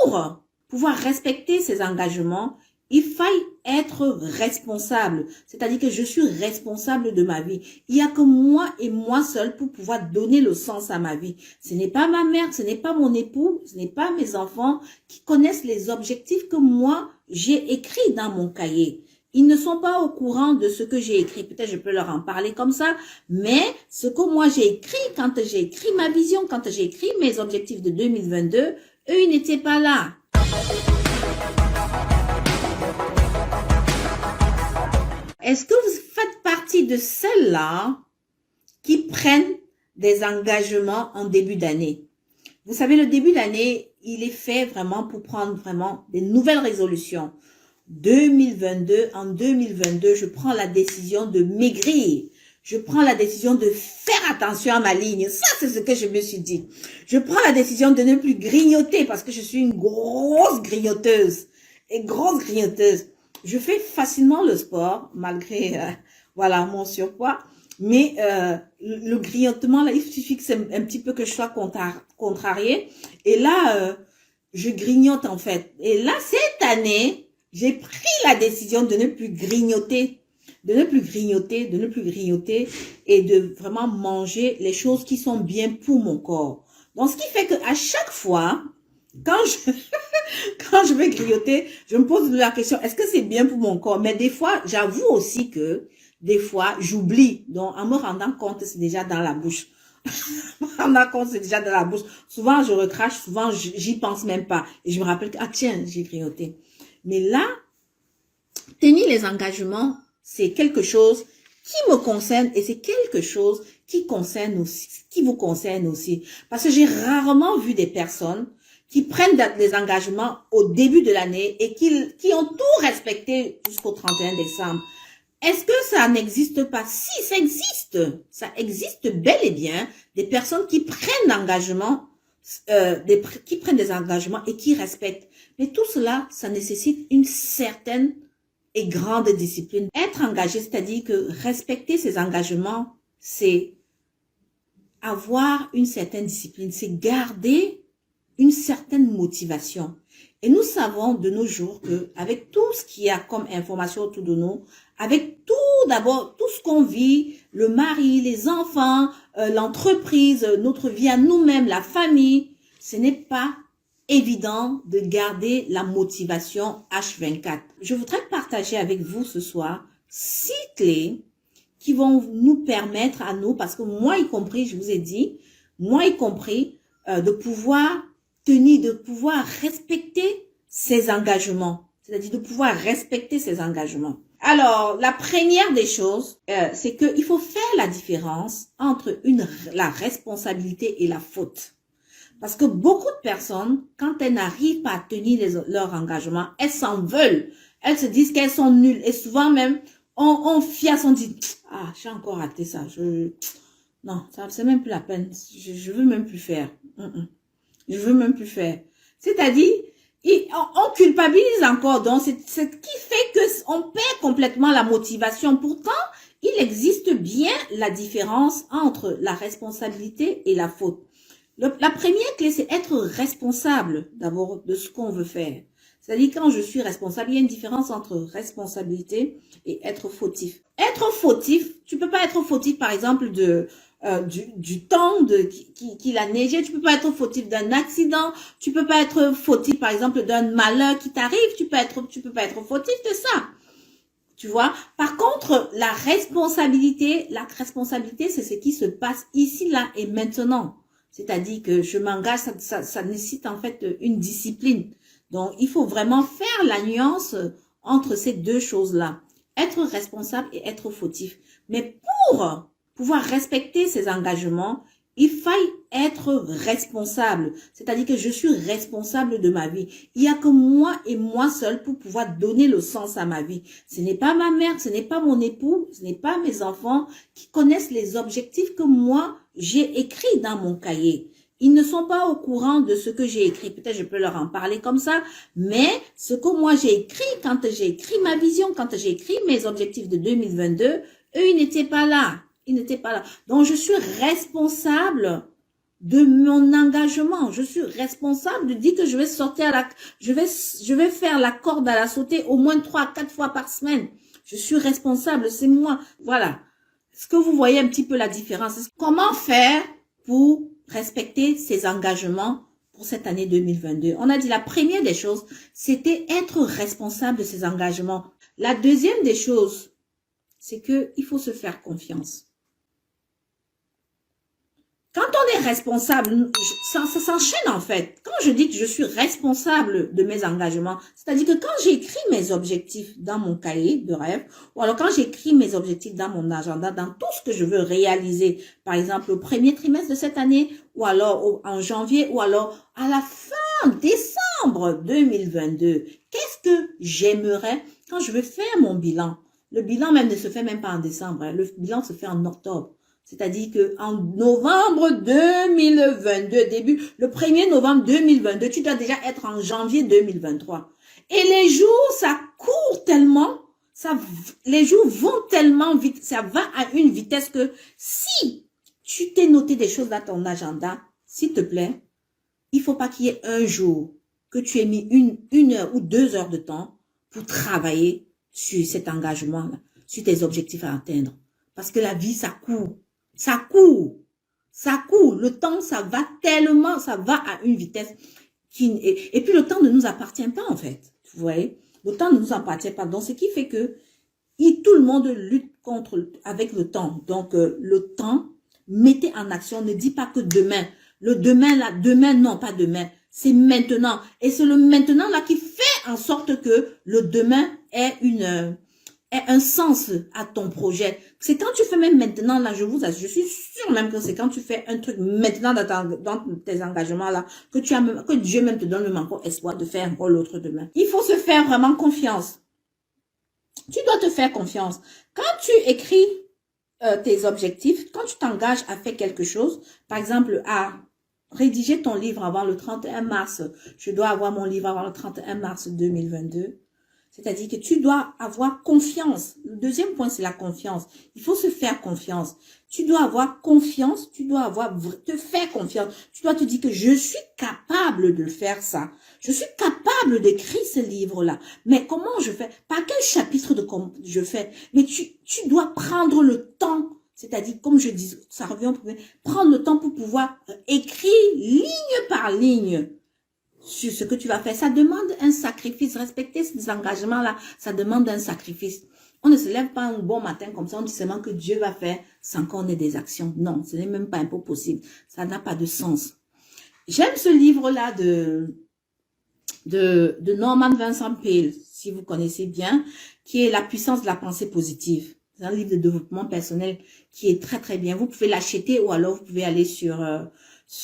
pour pouvoir respecter ses engagements, il faille être responsable. C'est-à-dire que je suis responsable de ma vie. Il n'y a que moi et moi seul pour pouvoir donner le sens à ma vie. Ce n'est pas ma mère, ce n'est pas mon époux, ce n'est pas mes enfants qui connaissent les objectifs que moi, j'ai écrits dans mon cahier. Ils ne sont pas au courant de ce que j'ai écrit. Peut-être je peux leur en parler comme ça, mais ce que moi j'ai écrit, quand j'ai écrit ma vision, quand j'ai écrit mes objectifs de 2022, eux, ils n'étaient pas là. Est-ce que vous faites partie de celles-là qui prennent des engagements en début d'année? Vous savez, le début d'année, il est fait vraiment pour prendre vraiment des nouvelles résolutions. 2022, en 2022, je prends la décision de maigrir. Je prends la décision de faire attention à ma ligne. Ça, c'est ce que je me suis dit. Je prends la décision de ne plus grignoter parce que je suis une grosse grignoteuse. Et grosse grignoteuse. Je fais facilement le sport, malgré voilà mon surpoids. Mais le grignotement, là, il suffit que c'est un petit peu que je sois contrariée. Et là, je grignote en fait. Et là, cette année, j'ai pris la décision de ne plus grignoter. De ne plus grignoter et de vraiment manger les choses qui sont bien pour mon corps. Donc, ce qui fait qu'à chaque fois, quand je vais grignoter, je me pose la question, est-ce que c'est bien pour mon corps? Mais des fois, j'avoue aussi que des fois, j'oublie. Donc, en me rendant compte, c'est déjà dans la bouche. En me rendant compte, c'est déjà dans la bouche. Souvent, je recrache, souvent, j'y pense même pas. Et je me rappelle que, ah tiens, j'ai grignoté. Mais là, tenir les engagements, c'est quelque chose qui me concerne et c'est quelque chose qui concerne aussi, qui vous concerne aussi. Parce que j'ai rarement vu des personnes qui prennent des engagements au début de l'année et qui ont tout respecté jusqu'au 31 décembre. Est-ce que ça n'existe pas? Si, ça existe. Ça existe bel et bien des personnes qui prennent l'engagement, qui prennent des engagements et qui respectent. Mais tout cela, ça nécessite une certaine et grande discipline. Être engagé, c'est-à-dire que respecter ses engagements, c'est avoir une certaine discipline, c'est garder une certaine motivation. Et nous savons de nos jours que avec tout ce qu'il y a comme information autour de nous, avec tout d'abord, tout ce qu'on vit, le mari, les enfants, l'entreprise, notre vie à nous-mêmes, la famille, ce n'est pas évident de garder la motivation H24. Je voudrais partager avec vous ce soir 6 clés qui vont nous permettre à nous, parce que moi y compris, je vous ai dit, moi y compris, de pouvoir tenir, de pouvoir respecter ses engagements. C'est-à-dire de pouvoir respecter ses engagements. Alors, la première des choses, c'est qu'il faut faire la différence entre la responsabilité et la faute. Parce que beaucoup de personnes, quand elles n'arrivent pas à tenir leur engagement, elles s'en veulent. Elles se disent qu'elles sont nulles. Et souvent même, on fiasse, on dit, ah, j'ai encore raté ça. Non, ça c'est même plus la peine. Je veux même plus faire. Je veux même plus faire. C'est-à-dire, on culpabilise encore. Donc, c'est ce qui fait que on perd complètement la motivation. Pourtant, il existe bien la différence entre la responsabilité et la faute. La première clé, c'est être responsable d'abord de ce qu'on veut faire. C'est-à-dire quand je suis responsable, il y a une différence entre responsabilité et être fautif. Être fautif, tu peux pas être fautif par exemple du temps qu'il a neigé, tu peux pas être fautif d'un accident, tu peux pas être fautif par exemple d'un malheur qui t'arrive, tu peux pas être fautif de ça. Tu vois? Par contre, la responsabilité, c'est ce qui se passe ici, là et maintenant. C'est-à-dire que je m'engage, ça nécessite en fait une discipline. Donc, il faut vraiment faire la nuance entre ces deux choses-là. Être responsable et être fautif. Mais pour pouvoir respecter ses engagements, il faille être responsable. C'est-à-dire que je suis responsable de ma vie. Il n'y a que moi et moi seul pour pouvoir donner le sens à ma vie. Ce n'est pas ma mère, ce n'est pas mon époux, ce n'est pas mes enfants qui connaissent les objectifs que moi, j'ai écrits dans mon cahier. Ils ne sont pas au courant de ce que j'ai écrit. Peut-être je peux leur en parler comme ça. Mais ce que moi j'ai écrit, quand j'ai écrit ma vision, quand j'ai écrit mes objectifs de 2022, eux, ils n'étaient pas là. Ils n'étaient pas là. Donc, je suis responsable de mon engagement. Je suis responsable de dire que je vais sortir je vais faire la corde à la sauter au moins 3 à 4 fois par semaine. Je suis responsable, c'est moi. Voilà. Est-ce que vous voyez un petit peu la différence? Comment faire pour respecter ses engagements pour cette année 2022? On a dit la première des choses, c'était être responsable de ses engagements. La deuxième des choses, c'est que il faut se faire confiance. Quand on est responsable, ça s'enchaîne en fait. Quand je dis que je suis responsable de mes engagements, c'est-à-dire que quand j'écris mes objectifs dans mon cahier de rêve, ou alors quand j'écris mes objectifs dans mon agenda, dans tout ce que je veux réaliser, par exemple au premier trimestre de cette année, ou alors en janvier, ou alors à la fin décembre 2022, qu'est-ce que j'aimerais quand je vais faire mon bilan? Le bilan même ne se fait même pas en décembre, hein. Le bilan se fait en octobre. C'est-à-dire que en novembre 2022, le 1er novembre 2022, tu dois déjà être en janvier 2023. Et les jours, ça court tellement, les jours vont tellement vite, ça va à une vitesse que si tu t'es noté des choses dans ton agenda, s'il te plaît, il faut pas qu'il y ait un jour que tu aies mis une heure ou 2 heures de temps pour travailler sur cet engagement-là, sur tes objectifs à atteindre. Parce que la vie, ça court. Ça court, ça court. Le temps, ça va tellement, ça va à une vitesse et puis le temps ne nous appartient pas en fait. Vous voyez, le temps ne nous appartient pas. Donc ce qui fait que tout le monde lutte avec le temps. Donc le temps, mettez en action. Ne dis pas que demain. Le demain là, demain non, pas demain. C'est maintenant. Et c'est le maintenant là qui fait en sorte que le demain ait un sens à ton projet. C'est quand tu fais même maintenant, là, je suis sûre même que c'est quand tu fais un truc maintenant dans tes engagements, là, que Dieu même te donne le encore espoir de faire encore l'autre demain. Il faut se faire vraiment confiance. Tu dois te faire confiance. Quand tu écris tes objectifs, quand tu t'engages à faire quelque chose, par exemple, à rédiger ton livre avant le 31 mars, je dois avoir mon livre avant le 31 mars 2022, c'est-à-dire que tu dois avoir confiance. Le deuxième point, c'est la confiance. Il faut se faire confiance. Tu dois avoir confiance, tu dois te faire confiance. Tu dois te dire que je suis capable de faire ça. Je suis capable d'écrire ce livre-là. Mais comment je fais? Par quel chapitre je fais? Mais tu dois prendre le temps. C'est-à-dire, comme je dis, ça revient au premier, prendre le temps pour pouvoir écrire ligne par ligne sur ce que tu vas faire. Ça demande un sacrifice. Respecter ces engagements-là, ça demande un sacrifice. On ne se lève pas un bon matin comme ça, on dit seulement que Dieu va faire sans qu'on ait des actions. Non, ce n'est même pas un peu possible. Ça n'a pas de sens. J'aime ce livre-là de Norman Vincent Peale, si vous connaissez bien, qui est La puissance de la pensée positive. C'est un livre de développement personnel qui est très très bien. Vous pouvez l'acheter ou alors vous pouvez aller sur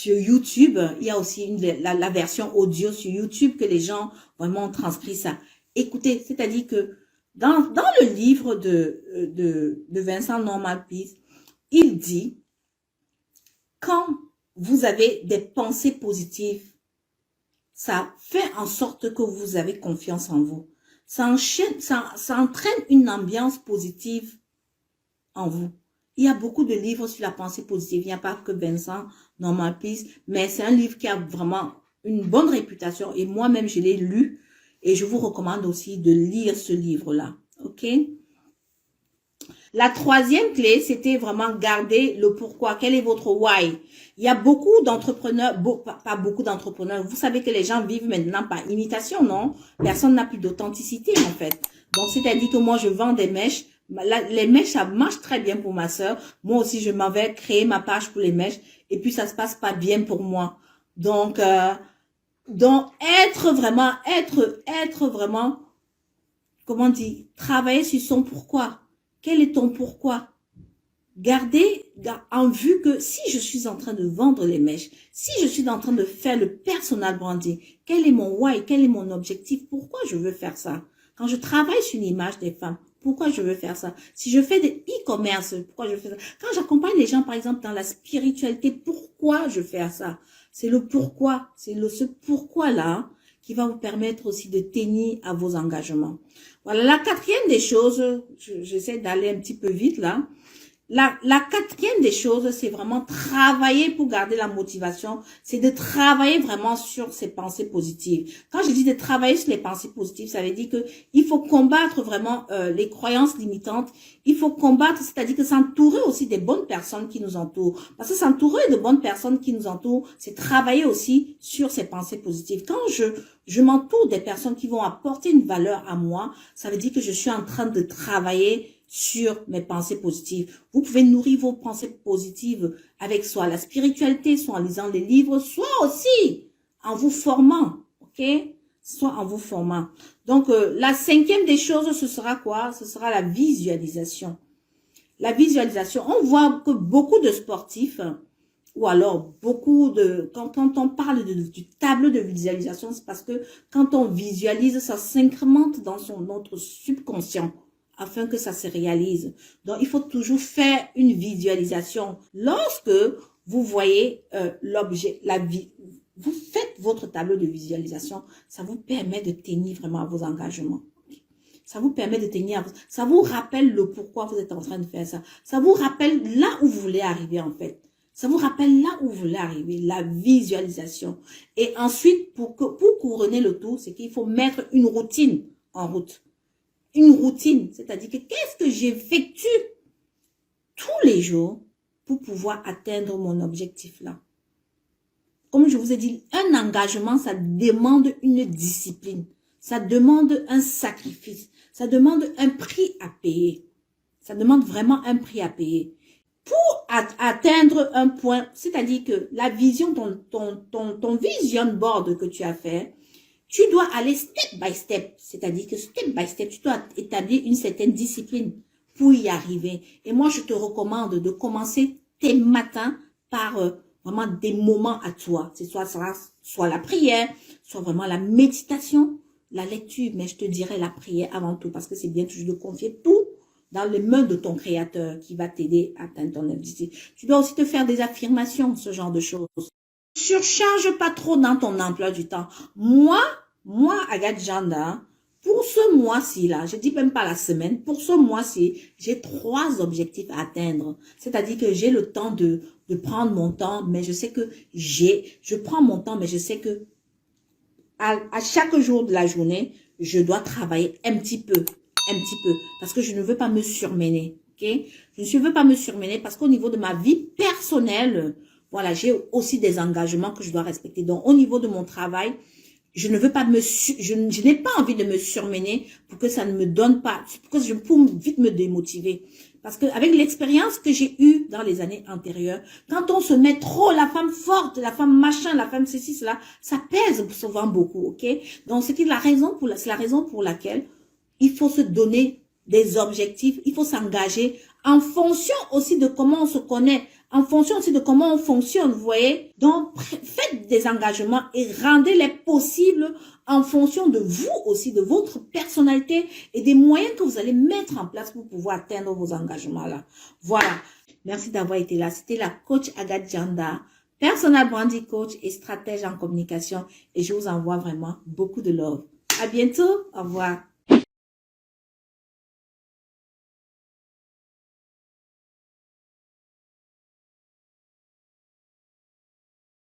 YouTube. Il y a aussi la version audio sur YouTube que les gens vraiment ont transcrit ça. Écoutez, c'est-à-dire que dans le livre de Vincent Norman Peale, il dit, quand vous avez des pensées positives, ça fait en sorte que vous avez confiance en vous. Ça entraîne une ambiance positive en vous. Il y a beaucoup de livres sur la pensée positive. Il n'y a pas que Vincent Norman Peale, mais c'est un livre qui a vraiment une bonne réputation. Et moi-même, je l'ai lu. Et je vous recommande aussi de lire ce livre-là. OK? La troisième clé, c'était vraiment garder le pourquoi. Quel est votre why? Il y a beaucoup d'entrepreneurs, pas beaucoup d'entrepreneurs. Vous savez que les gens vivent maintenant par imitation, non? Personne n'a plus d'authenticité, en fait. Donc, c'est-à-dire que moi, je vends des mèches. Les mèches, ça marche très bien pour ma sœur. Moi aussi, je m'en vais créer ma page pour les mèches. Et puis, ça se passe pas bien pour moi. Donc être vraiment, comment dire, travailler sur son pourquoi. Quel est ton pourquoi? Gardez en vue que si je suis en train de vendre les mèches, si je suis en train de faire le personal branding, quel est mon why, quel est mon objectif, pourquoi je veux faire ça? Quand je travaille sur une image des femmes, pourquoi je veux faire ça? Si je fais des e-commerce, pourquoi je fais ça? Quand j'accompagne les gens, par exemple, dans la spiritualité, pourquoi je fais ça? C'est le pourquoi, c'est ce pourquoi-là qui va vous permettre aussi de tenir à vos engagements. Voilà, la quatrième des choses, j'essaie d'aller un petit peu vite là, La quatrième des choses, c'est vraiment travailler pour garder la motivation. C'est de travailler vraiment sur ses pensées positives. Quand je dis de travailler sur les pensées positives, ça veut dire que il faut combattre vraiment les croyances limitantes. Il faut combattre, c'est-à-dire que s'entourer aussi des bonnes personnes qui nous entourent. Parce que s'entourer de bonnes personnes qui nous entourent, c'est travailler aussi sur ses pensées positives. Quand je m'entoure des personnes qui vont apporter une valeur à moi, ça veut dire que je suis en train de travailler sur mes pensées positives. Vous pouvez nourrir vos pensées positives avec soit la spiritualité, soit en lisant des livres, soit aussi en vous formant, ok? Soit en vous formant. Donc, la cinquième des choses, ce sera quoi? Ce sera la visualisation. La visualisation, on voit que beaucoup de sportifs, ou alors beaucoup de... Quand on parle du tableau de visualisation, c'est parce que quand on visualise, ça s'incrémente dans notre subconscient afin que ça se réalise. Donc, il faut toujours faire une visualisation. Lorsque vous voyez l'objet, la vie, vous faites votre tableau de visualisation, ça vous permet de tenir vraiment à vos engagements. Ça vous permet de tenir, ça vous rappelle le pourquoi vous êtes en train de faire ça. Ça vous rappelle là où vous voulez arriver en fait. Ça vous rappelle là où vous voulez arriver, la visualisation. Et ensuite, pour couronner le tout, c'est qu'il faut mettre une routine en route. Une routine, c'est-à-dire que qu'est-ce que j'effectue tous les jours pour pouvoir atteindre mon objectif là. Comme je vous ai dit, un engagement, ça demande une discipline, ça demande un sacrifice, ça demande un prix à payer. Ça demande vraiment un prix à payer. Pour atteindre un point, c'est-à-dire que la vision, ton vision board que tu as fait, tu dois aller step by step, c'est-à-dire que step by step, tu dois établir une certaine discipline pour y arriver. Et moi, je te recommande de commencer tes matins par vraiment des moments à toi. C'est soit la prière, soit vraiment la méditation, la lecture, mais je te dirais la prière avant tout, parce que c'est bien toujours de confier tout dans les mains de ton créateur qui va t'aider à atteindre ton objectif. Tu dois aussi te faire des affirmations, ce genre de choses. Surcharge pas trop dans ton emploi du temps. Moi, Agathe Janda, pour ce mois-ci là, je dis même pas la semaine, pour ce mois-ci, j'ai 3 objectifs à atteindre. C'est-à-dire que j'ai le temps de prendre mon temps, mais je sais que je prends mon temps, mais je sais que à chaque jour de la journée, je dois travailler un petit peu, parce que je ne veux pas me surmener, ok? Je ne veux pas me surmener parce qu'au niveau de ma vie personnelle, voilà, j'ai aussi des engagements que je dois respecter. Donc, au niveau de mon travail, je ne veux pas je n'ai pas envie de me surmener pour que ça ne me donne pas, pour que je peux vite me démotiver. Parce que avec l'expérience que j'ai eue dans les années antérieures, quand on se met trop la femme forte, la femme machin, la femme ceci, cela, ça pèse souvent beaucoup, ok? Donc, c'est la raison pour laquelle il faut se donner des objectifs, il faut s'engager en fonction aussi de comment on se connaît, en fonction aussi de comment on fonctionne, vous voyez. Donc, faites des engagements et rendez-les possibles en fonction de vous aussi, de votre personnalité et des moyens que vous allez mettre en place pour pouvoir atteindre vos engagements là. Voilà. Merci d'avoir été là. C'était la coach Agathe Janda, personal branding coach et stratège en communication. Et je vous envoie vraiment beaucoup de love. À bientôt. Au revoir.